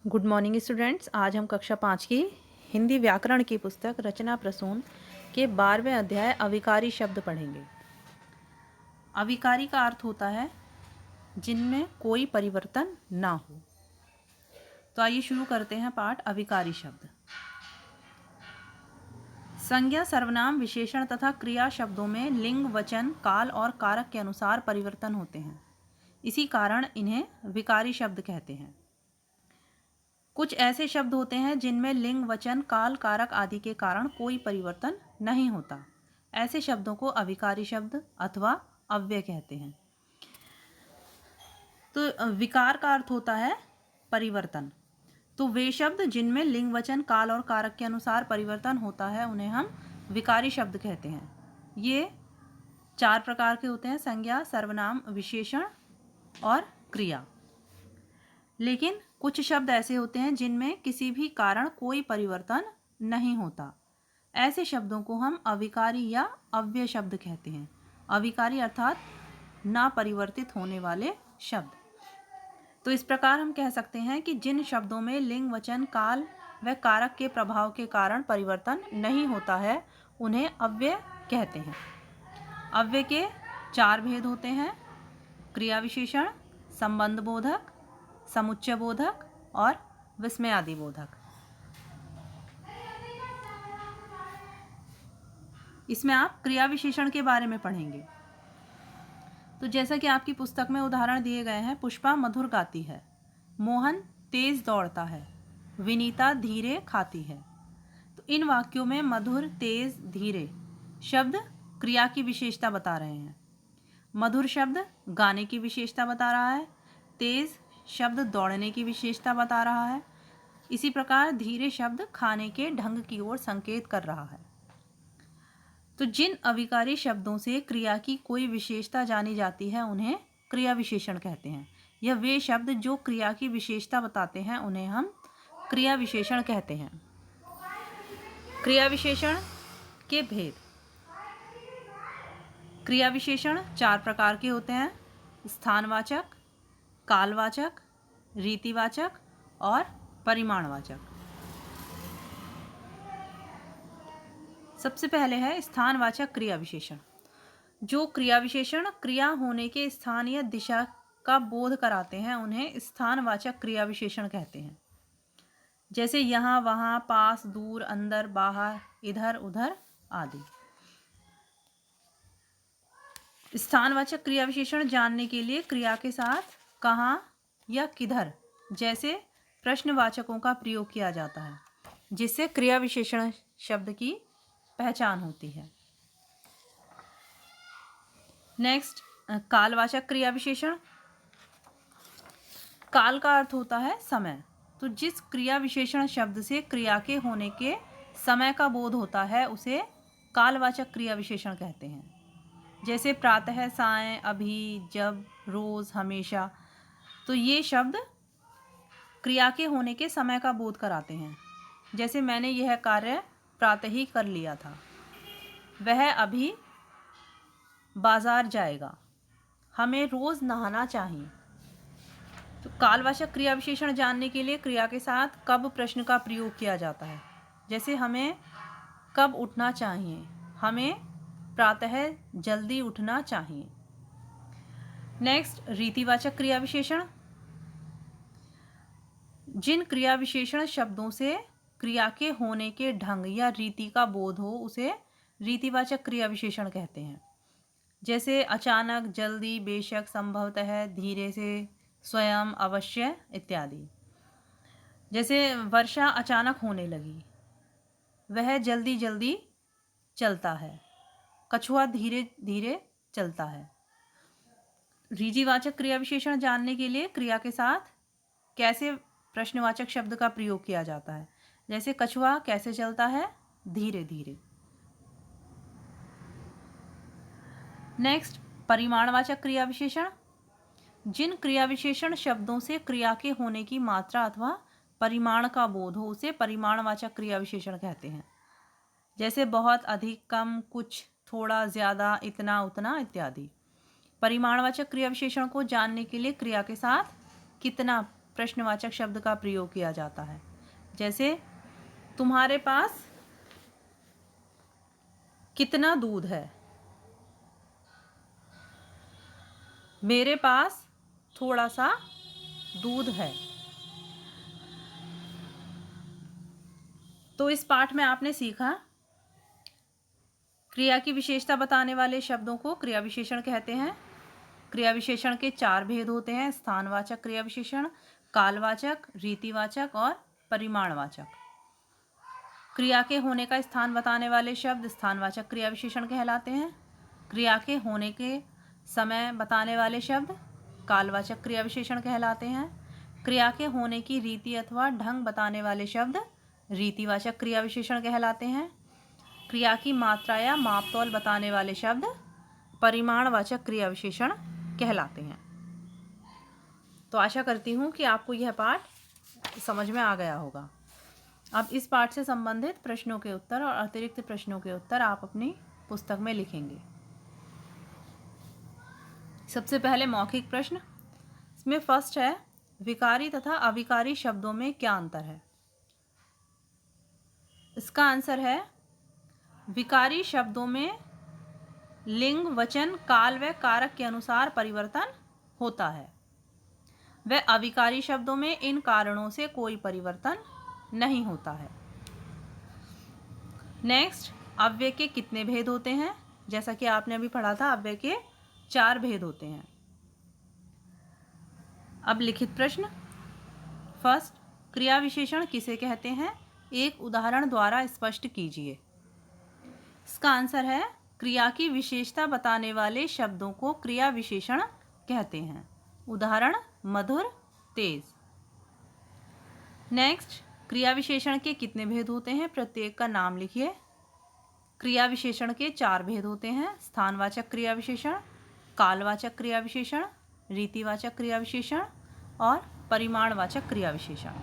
Good morning students. आज हम कक्षा 5 की हिंदी व्याकरण की पुस्तक रचना प्रसून के 12वें अध्याय अविकारी शब्द पढ़ेंगे। अविकारी का अर्थ होता है जिनमें कोई परिवर्तन ना हो। तो आइए शुरू करते हैं पाठ अविकारी शब्द। संज्ञा, सर्वनाम, विशेषण तथा क्रिया शब्दों में लिंग, वचन, काल और कारक के अनुसार परिवर्तन होते हैं। इसी कारण इन्हें विकारी शब्द कहते हैं। कुछ ऐसे शब्द होते हैं जिनमें लिंग, वचन, काल, कारक आदि के कारण कोई परिवर्तन नहीं होता। ऐसे शब्दों को अविकारी शब्द अथवा अव्यय कहते हैं। तो विकार का अर्थ होता है परिवर्तन। तो वे शब्द जिनमें लिंग, वचन, काल और कारक के अनुसार परिवर्तन होता है उन्हें हम विकारी शब्द कहते हैं। ये 4 प्रकार के होते हैं: संज्ञा, सर्वनाम, विशेषण और क्रिया। लेकिन कुछ शब्द ऐसे होते हैं जिनमें किसी भी कारण कोई परिवर्तन नहीं होता। ऐसे शब्दों को हम अविकारी या अव्यय शब्द कहते हैं। अविकारी अर्थात ना परिवर्तित होने वाले शब्द। तो इस प्रकार हम कह सकते हैं कि जिन शब्दों में लिंग, वचन, काल व कारक के प्रभाव के कारण परिवर्तन नहीं होता है उन्हें अव्यय कहते हैं। अव्यय के 4 भेद होते हैं: क्रिया विशेषण, संबंध बोधक, समुच्चय बोधक और विस्मयादि बोधक। इसमें आप क्रिया विशेषण के बारे में पढ़ेंगे। तो जैसा कि आपकी पुस्तक में उदाहरण दिए गए हैं, पुष्पा मधुर गाती है, मोहन तेज दौड़ता है, विनीता धीरे खाती है। तो इन वाक्यों में मधुर, तेज, धीरे शब्द क्रिया की विशेषता बता रहे हैं। मधुर शब्द गाने की विशेषता बता रहा है, तेज शब्द दौड़ने की विशेषता बता रहा है, इसी प्रकार धीरे शब्द खाने के ढंग की ओर संकेत कर रहा है। तो जिन अविकारी शब्दों से क्रिया की कोई विशेषता जानी जाती है उन्हें क्रिया विशेषण कहते हैं। यह वे शब्द जो क्रिया की विशेषता बताते हैं उन्हें हम क्रिया विशेषण कहते हैं। क्रिया विशेषण के भेद। क्रिया विशेषण 4 प्रकार के होते हैं: स्थानवाचक, कालवाचक, रीतिवाचक और परिमाणवाचक। सबसे पहले है स्थानवाचक क्रिया विशेषण। जो क्रिया विशेषण क्रिया होने के स्थान या दिशा का बोध कराते हैं उन्हें स्थानवाचक क्रिया विशेषण कहते हैं। जैसे यहाँ, वहाँ, पास, दूर, अंदर, बाहर, इधर, उधर आदि। स्थानवाचक क्रिया विशेषण जानने के लिए क्रिया के साथ कहाँ या किधर जैसे प्रश्नवाचकों का प्रयोग किया जाता है, जिससे क्रिया विशेषण शब्द की पहचान होती है। नेक्स्ट, कालवाचक क्रिया विशेषण। काल का अर्थ होता है समय। तो जिस क्रिया विशेषण शब्द से क्रिया के होने के समय का बोध होता है उसे कालवाचक क्रिया विशेषण कहते हैं। जैसे प्रातः, सायं, अभी, जब, रोज, हमेशा। तो ये शब्द क्रिया के होने के समय का बोध कराते हैं। जैसे मैंने यह कार्य प्रातः ही कर लिया था, वह अभी बाजार जाएगा, हमें रोज नहाना चाहिए। तो कालवाचक क्रिया विशेषण जानने के लिए क्रिया के साथ कब प्रश्न का प्रयोग किया जाता है। जैसे हमें कब उठना चाहिए, हमें प्रातः जल्दी उठना चाहिए। नेक्स्ट, रीतिवाचक क्रिया विशेषण। जिन क्रिया विशेषण शब्दों से क्रिया के होने के ढंग या रीति का बोध हो उसे रीतिवाचक क्रिया विशेषण कहते हैं। जैसे अचानक, जल्दी, बेशक, संभवतः, धीरे से, स्वयं, अवश्य इत्यादि। जैसे वर्षा अचानक होने लगी, वह जल्दी जल्दी चलता है, कछुआ धीरे धीरे चलता है। रीतिवाचक क्रिया विशेषण जानने के लिए क्रिया के साथ कैसे प्रश्नवाचक शब्द का प्रयोग किया जाता है। जैसे कछुआ कैसे चलता है, धीरे धीरे। नेक्स्ट, परिमाणवाचक क्रिया विशेषण। जिन क्रिया विशेषण शब्दों से क्रिया के होने की मात्रा अथवा परिमाण का बोध हो उसे परिमाणवाचक क्रिया विशेषण कहते हैं। जैसे बहुत, अधिक, कम, कुछ, थोड़ा, ज़्यादा, इतना, उतना इत्यादि। परिमाणवाचक क्रिया विशेषण को जानने के लिए क्रिया के साथ कितना प्रश्नवाचक शब्द का प्रयोग किया जाता है। जैसे तुम्हारे पास कितना दूध है, मेरे पास थोड़ा सा दूध है। तो इस पाठ में आपने सीखा क्रिया की विशेषता बताने वाले शब्दों को क्रिया विशेषण कहते हैं। क्रिया विशेषण के 4 भेद होते हैं: स्थानवाचक क्रिया विशेषण, कालवाचक, रीतिवाचक और परिमाणवाचक। क्रिया के होने का स्थान बताने वाले शब्द स्थानवाचक क्रिया विशेषण कहलाते हैं। क्रिया के होने के समय बताने वाले शब्द कालवाचक क्रिया विशेषण कहलाते हैं। क्रिया के होने की रीति अथवा ढंग बताने वाले शब्द रीतिवाचक क्रिया विशेषण कहलाते हैं। क्रिया की मात्रा या मापतौल बताने वाले शब्द परिमाणवाचक क्रिया विशेषण कहलाते हैं। तो आशा करती हूँ कि आपको यह पाठ समझ में आ गया होगा। अब इस पाठ से संबंधित प्रश्नों के उत्तर और अतिरिक्त प्रश्नों के उत्तर आप अपनी पुस्तक में लिखेंगे। सबसे पहले मौखिक प्रश्न। इसमें फर्स्ट है, विकारी तथा अविकारी शब्दों में क्या अंतर है? इसका आंसर है, विकारी शब्दों में लिंग, वचन, काल व कारक के अनुसार परिवर्तन होता है। वह अविकारी शब्दों में इन कारणों से कोई परिवर्तन नहीं होता है। नेक्स्ट, अव्यय के कितने भेद होते हैं? जैसा कि आपने अभी पढ़ा था, अव्यय के 4 भेद होते हैं। अब लिखित प्रश्न। फर्स्ट, क्रिया विशेषण किसे कहते हैं? एक उदाहरण द्वारा स्पष्ट कीजिए। इसका आंसर है, क्रिया की विशेषता बताने वाले शब्दों को क्रिया विशेषण कहते हैं। उदाहरण मधुर, तेज। नेक्स्ट, क्रिया विशेषण के कितने भेद होते हैं? प्रत्येक का नाम लिखिए। क्रिया विशेषण के 4 भेद होते हैं: स्थानवाचक क्रिया विशेषण, कालवाचक क्रिया विशेषण, रीतिवाचक क्रिया विशेषण और परिमाणवाचक क्रिया विशेषण।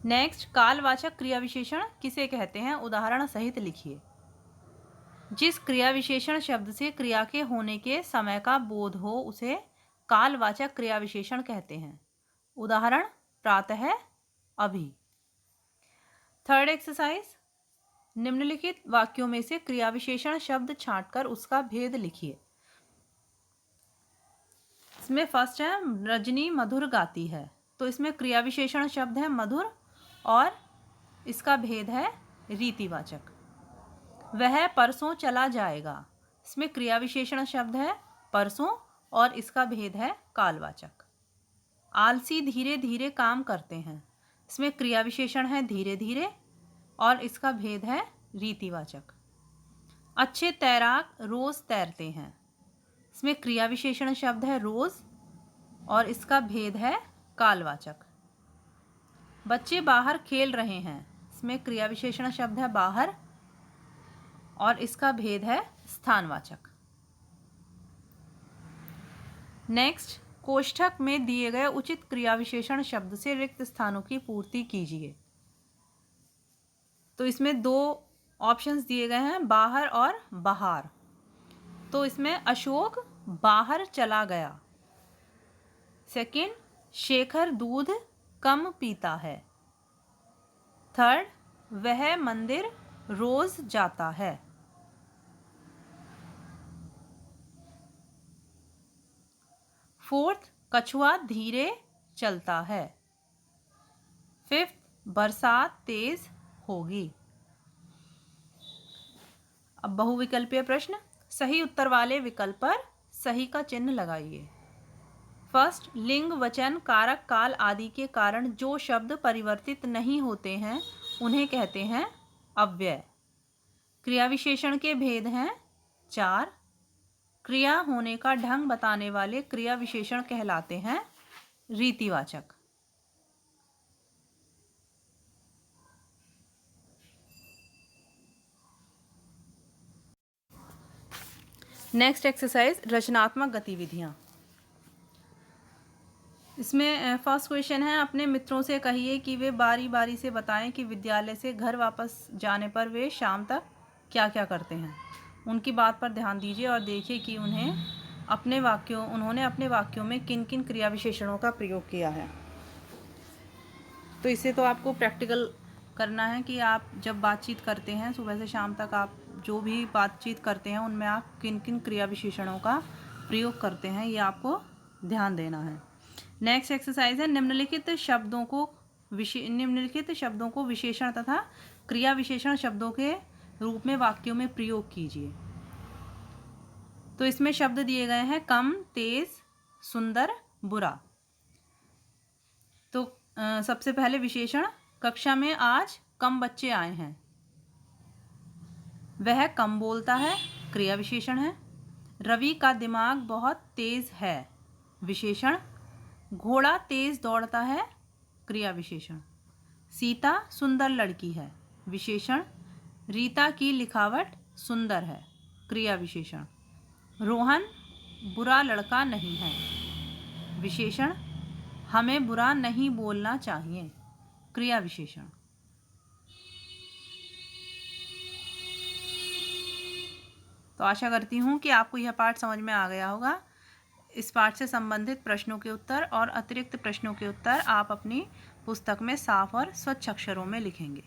नेक्स्ट, कालवाचक क्रिया विशेषण किसे कहते हैं? उदाहरण सहित लिखिए। जिस क्रिया विशेषण शब्द से क्रिया के होने के समय का बोध हो उसे कालवाचक क्रिया विशेषण कहते हैं। उदाहरण प्रातः, अभी। थर्ड एक्सरसाइज, निम्नलिखित वाक्यों में से क्रिया विशेषण शब्द छांटकर उसका भेद लिखिए। इसमें फर्स्ट है, रजनी मधुर गाती है। तो इसमें क्रिया विशेषण शब्द है मधुर और इसका भेद है रीतिवाचक। वह परसों चला जाएगा। इसमें क्रिया विशेषण शब्द है परसों और इसका भेद है कालवाचक। आलसी धीरे धीरे काम करते हैं। इसमें क्रिया विशेषण है धीरे धीरे और इसका भेद है रीतिवाचक। अच्छे तैराक रोज तैरते हैं। इसमें क्रिया विशेषण शब्द है रोज और इसका भेद है कालवाचक। बच्चे बाहर खेल रहे हैं। इसमें क्रिया विशेषण शब्द है बाहर और इसका भेद है स्थानवाचक। नेक्स्ट, कोष्ठक में दिए गए उचित क्रिया विशेषण शब्द से रिक्त स्थानों की पूर्ति कीजिए। तो इसमें 2 ऑप्शंस दिए गए हैं, बाहर और बाहर। तो इसमें अशोक बाहर चला गया। सेकंड, शेखर दूध कम पीता है। थर्ड, वह मंदिर रोज जाता है। फोर्थ, कछुआ धीरे चलता है। फिफ्थ, बरसात तेज होगी। अब बहुविकल्पीय प्रश्न। सही उत्तर वाले विकल्प पर सही का चिन्ह लगाइए। फर्स्ट, लिंग, वचन, कारक, काल आदि के कारण जो शब्द परिवर्तित नहीं होते हैं उन्हें कहते हैं अव्यय। क्रिया विशेषण के भेद हैं 4। क्रिया होने का ढंग बताने वाले क्रिया विशेषण कहलाते हैं रीतिवाचक। नेक्स्ट एक्सरसाइज, रचनात्मक गतिविधियाँ। इसमें फर्स्ट क्वेश्चन है, अपने मित्रों से कहिए कि वे बारी बारी से बताएं कि विद्यालय से घर वापस जाने पर वे शाम तक क्या क्या करते हैं। उनकी बात पर ध्यान दीजिए और देखिए कि उन्हें उन्होंने अपने वाक्यों में किन किन क्रिया विशेषणों का प्रयोग किया है। तो इसे तो आपको प्रैक्टिकल करना है कि आप जब बातचीत करते हैं सुबह से शाम तक, आप जो भी बातचीत करते हैं उनमें आप किन किन क्रिया विशेषणों का प्रयोग करते हैं, ये आपको ध्यान देना है। नेक्स्ट एक्सरसाइज है निम्नलिखित शब्दों को विशेषण तथा क्रिया विशेषण शब्दों के रूप में वाक्यों में प्रयोग कीजिए। तो इसमें शब्द दिए गए हैं कम, तेज, सुंदर, बुरा। तो सबसे पहले विशेषण, कक्षा में आज कम बच्चे आए हैं। वह कम बोलता है, क्रिया विशेषण है। रवि का दिमाग बहुत तेज है, विशेषण। घोड़ा तेज दौड़ता है, क्रिया विशेषण। सीता सुंदर लड़की है, विशेषण। रीता की लिखावट सुंदर है, क्रिया विशेषण। रोहन बुरा लड़का नहीं है, विशेषण। हमें बुरा नहीं बोलना चाहिए, क्रिया विशेषण। तो आशा करती हूँ कि आपको यह पाठ समझ में आ गया होगा। इस पाठ से संबंधित प्रश्नों के उत्तर और अतिरिक्त प्रश्नों के उत्तर आप अपनी पुस्तक में साफ और स्वच्छ अक्षरों में लिखेंगे।